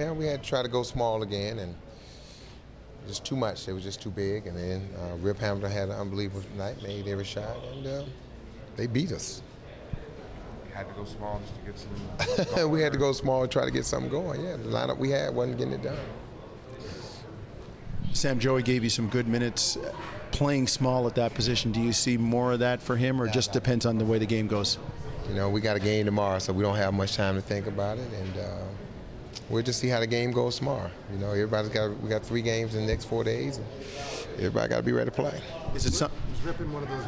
man, we had to try to go small again, and just too much. It was just too big, and then Rip Hamilton had an unbelievable night, made every shot, and they beat us. Had to go small just to get some. We had to go small and try to get something going. Yeah, the lineup we had wasn't getting it done. Sam, Joey gave you some good minutes playing small at that position. Do you see more of that for him, or just depends on the way the game goes? You know, we got a game tomorrow, so we don't have much time to think about it, and we'll just see how the game goes tomorrow. You know, we got 3 games in the next 4 days, and everybody got to be ready to play. Is it something? Was Rip in one of those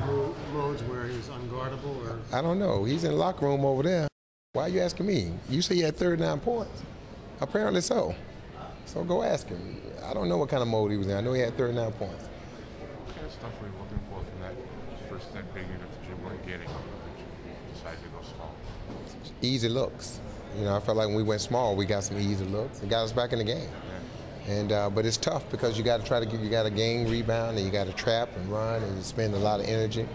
modes where he was unguardable, or? I don't know. He's in the locker room over there. Why are you asking me? You say you had 39 points. Apparently so. So go ask him. I don't know what kind of mode he was in. I know he had 39 points. What kind of stuff were you looking for from that first net big unit that you weren't getting, that you decided to go small? Easy looks. You know, I felt like when we went small, we got some easy looks. It got us back in the game. Yeah. And but it's tough because you got to try to you got to gain rebound, and you got to trap and run, and you spend a lot of energy.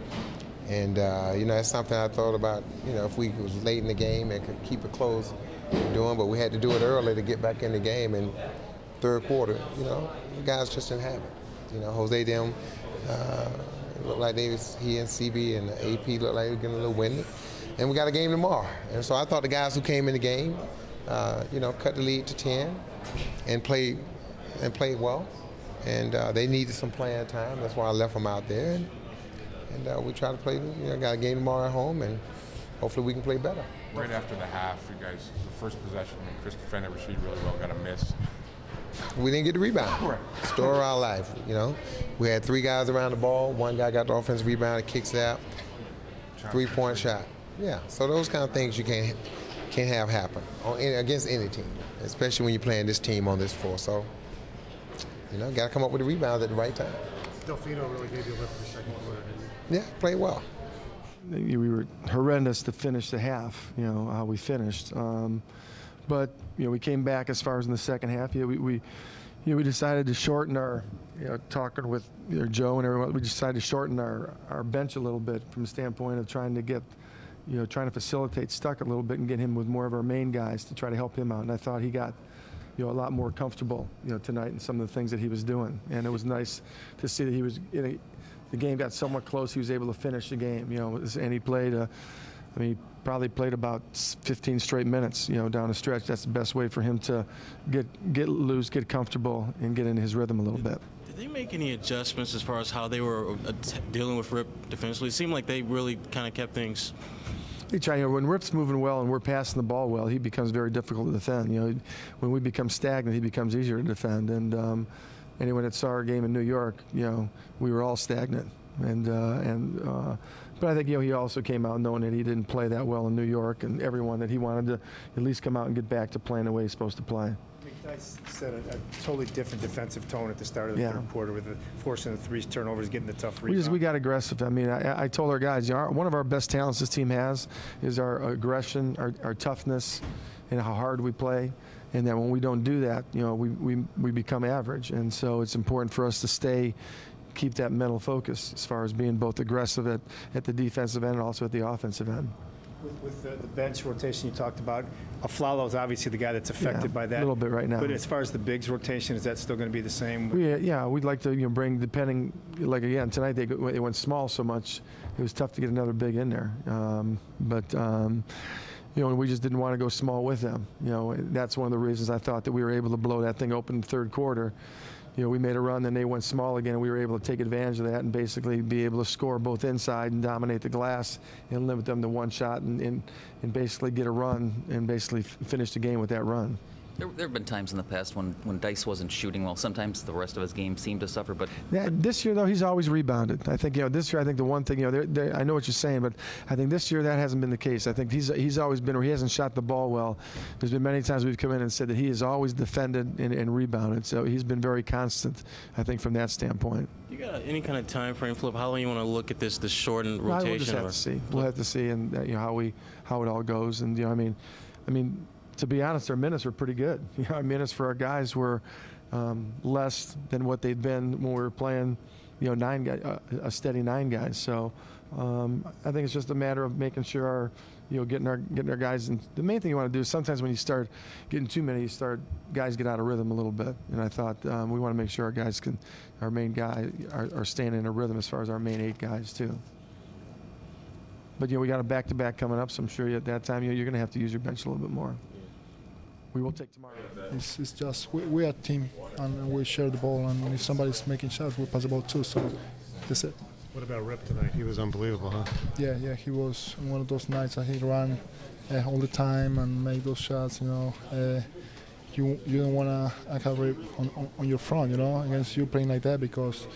And you know, that's something I thought about. You know, if we was late in the game and could keep it close, doing, but we had to do it early to get back in the game. And third quarter, you know, the guys just didn't have it. You know, Jose them looked like he and CB and the AP looked like they were getting a little winded. And we got a game tomorrow. And so I thought the guys who came in the game, you know, cut the lead to 10 and played well. And they needed some playing time. That's why I left them out there. And we try to play, you know, got a game tomorrow at home, and hopefully we can play better. Right after the half, you guys, the first possession, Chris defended Rasheed really well, got a miss. We didn't get the rebound. Right. Story of our life, you know. We had 3 guys around the ball. 1 guy got the offensive rebound, kicks out, 3-point shot. Yeah, so those kind of things you can't have happen against any team, especially when you're playing this team on this floor. So, you know, got to come up with the rebounds at the right time. Delfino really gave you a lift for the second quarter, didn't he? Yeah, played well. We were horrendous to finish the half, you know, how we finished. But, you know, we came back as far as in the second half. Yeah, we decided to shorten our, you know, talking with Joe and everyone, we decided to shorten our bench a little bit from the standpoint of trying to get, you know, trying to facilitate Stuck a little bit and get him with more of our main guys to try to help him out. And I thought he got, you know, a lot more comfortable, you know, tonight in some of the things that he was doing. And it was nice to see that he was, the game got somewhat close. He was able to finish the game, you know, and he played, I mean, he probably played about 15 straight minutes, you know, down the stretch. That's the best way for him to get loose, get comfortable, and get into his rhythm a little bit. Did they make any adjustments as far as how they were dealing with Rip defensively? It seemed like they really kind of kept things. They try, you know, when Rip's moving well and we're passing the ball well, he becomes very difficult to defend. You know, when we become stagnant, he becomes easier to defend. And anyone that saw our game in New York, you know, we were all stagnant. But I think, you know, he also came out knowing that he didn't play that well in New York, and everyone that he wanted to at least come out and get back to playing the way he's supposed to play. Dice set a totally different defensive tone at the start of the third quarter with forcing the 3 turnovers, getting the tough rebound. We got aggressive. I mean, I told our guys, you know, one of our best talents this team has is our aggression, our toughness, and how hard we play. And that when we don't do that, you know, we become average. And so it's important for us to keep that mental focus as far as being both aggressive at the defensive end and also at the offensive end. With the bench rotation you talked about, Aflalo is obviously the guy that's affected by that. A little bit right now. But as far as the bigs rotation, is that still going to be the same? We'd like to, you know, bring, depending, like again, tonight they went small so much, it was tough to get another big in there. You know, we just didn't want to go small with them. You know, that's one of the reasons I thought that we were able to blow that thing open in the third quarter. You know, we made a run, then they went small again, and we were able to take advantage of that and basically be able to score both inside and dominate the glass and limit them to 1 shot and basically get a run and basically finish the game with that run. There have been times in the past when Dice wasn't shooting well. Sometimes the rest of his game seemed to suffer. But yeah, this year, though, he's always rebounded. I think, you know, this year, I think the one thing, you know, I know what you're saying, but I think this year that hasn't been the case. I think he's always been, or he hasn't shot the ball well. There's been many times we've come in and said that he has always defended and rebounded. So he's been very constant, I think, from that standpoint. You got any kind of time frame, Flip? How long you want to look at this shortened rotation? We'll just have to see. We'll have to see, and you know how it all goes. And you know, I mean. To be honest, our minutes were pretty good. You know, our minutes for our guys were less than what they'd been when we were playing, you know, a steady 9 guys. So I think it's just a matter of making sure getting our guys. And the main thing you want to do is sometimes when you start getting too many, guys get out of rhythm a little bit. And I thought we want to make sure our guys our main guy are staying in a rhythm as far as our main 8 guys too. But we got a back-to-back coming up, so I'm sure at that time you're going to have to use your bench a little bit more. We will take tomorrow. It's just we are a team and we share the ball, and if somebody's making shots, we pass the ball too. So that's it. What about Rip tonight? He was unbelievable, huh? Yeah, he was one of those nights that he ran all the time and make those shots. You don't want to have Rip on your front, against you playing like that, because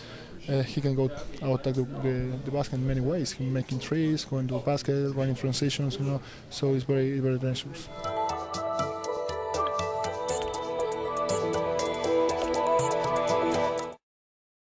he can go out like the basket in many ways. He making threes, going to the basket, running transitions, so it's very, very dangerous.